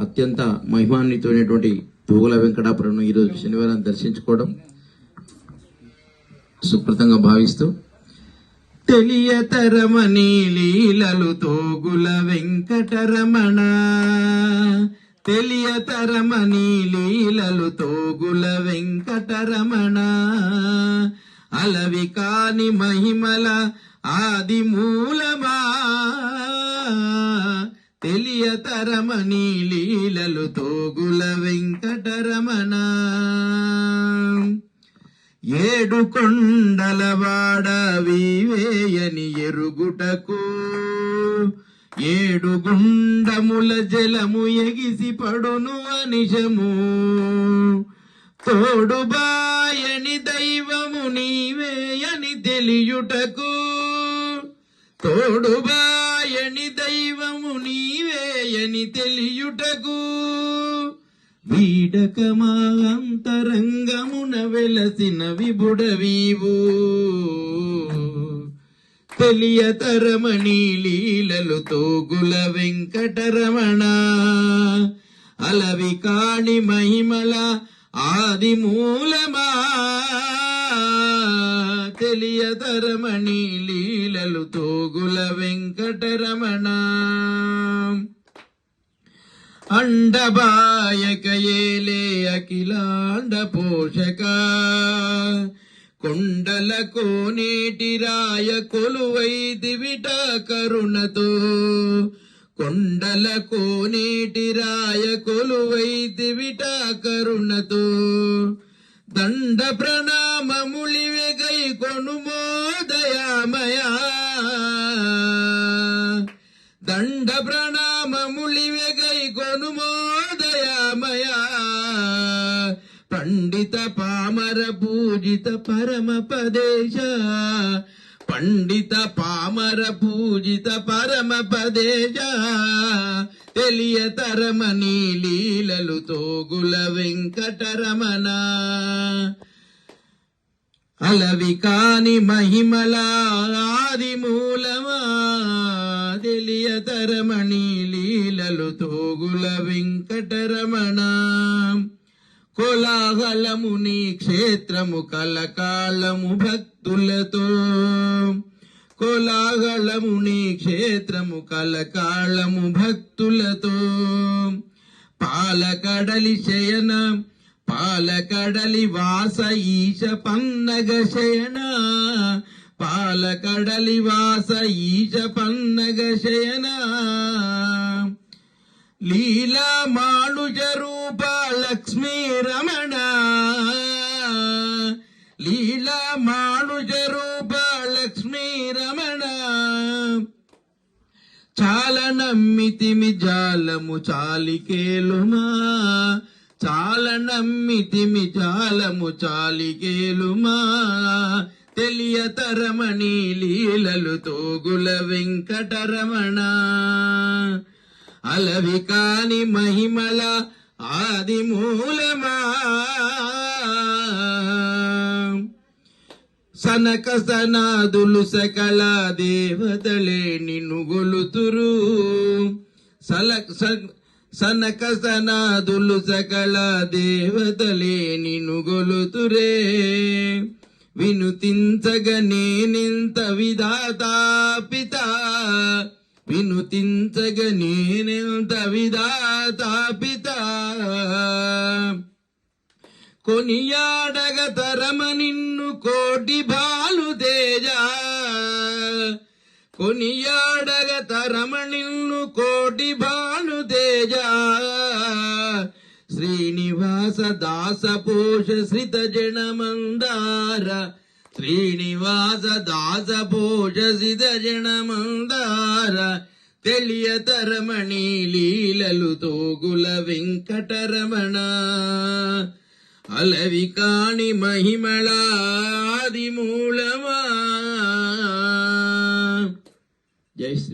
అత్యంత మహిమాన్వితమైనటువంటి తూగుల వెంకటాపురంను ఈరోజు శనివారం దర్శించుకోవడం సుప్రతంగా భావిస్తూ, తెలియతరమని లీలలు తోగుల వెంకటరమణ, తెలియతరమని లీలలు తోగుల వెంకటరమణ, అలవి కాని మహిమల ఆది మూలమా, తెలియతరమని లీలలు తోగుల వెంకటరమణ. ఏడు కొండలవాడ వీవేయని ఎరుగుటకు, ఏడు గుండముల జలము ఎగిసి పడును అనిశము, తోడుబాయని దైవము నీవేయని తెలియుటకు, తోడుబాయని దైవము నీవేయని తెలియుటకు, వీడకమా అంతరంగమున వెలసిన విభుడవీవు, తెలియతరమని లీలలు తోగుల వెంకటరమణ, అలవి కాణి మహిమల ఆది మూలమా, తెలియతరమని లీలలు తోగుల వెంకటరమణ. అండబాయక ఏలే అఖిలాండ పోషక, కొండల కోనేటి రాయ కొలువై దివిట కరుణతో, కొండల కోనేటి రాయ కొలువై దివిట కరుణతో, దండ ప్రణామములివెగై కొనుమో దయామయా, దండ ప్రణామములివెగై కొనుమో దయామయా, పండిత పామర పూజిత పరమ పదేశ, పండిత పామర పూజిత పరమ పదేశ, తెలియతరమని లీలలు తోగుల వెంకటరమణ, అలవి కాని మహిమల ఆది మూలమా, తెలియతరమని లీలలు తోగుల వెంకటరమణ. కోలాహలము నీ క్షేత్రము కలకాలము భక్తులతో, కోలాహలము నీ క్షేత్రము కలకాలము భక్తులతో, పాలకడలి శయన పాలకడలి వాస ఈశ పన్నగ శయన, పాలకడలి వాస ఈశ పన్నగ శయన, లీలా మానుజ రూప లక్ష్మీ రమణ, లీలా మానుజ రూప లక్ష్మీ రమణ, చాలా నమ్మితిమి జాలము చాలికేలుమా, చాలా నమ్మితిమి జాలము చాలికేలుమా, తెలియతరమని లీలలు తోగుల వెంకటరమణ, అలవి కాని మహిమల ఆది మూలమా, సనక సనాదులు సకల దేవతలే నిన్ను గొలుతురు, సనక సనాదులు సకల దేవతలే నిన్ను గొలుతురే, వినుతించగ నేనెంత విధాతా పిత, వినుతించగ నేనెంత విధాతా పిత, కొనియాడగ తరమ నిన్ను కోటి బాలు తేజ, కొనియాడగ తరమ నిన్ను కోటి బాలు తేజ, శ్రీనివాస దాస పోష శ్రిత జన మందార, శ్రీనివాస దాస పోష శ్రిత జన మందార, తెలియతరమని లీలలు తోగుల వెంకటరమణ, అలవి కాణి మహిమల ఆది మూలమా. జై శ్రీ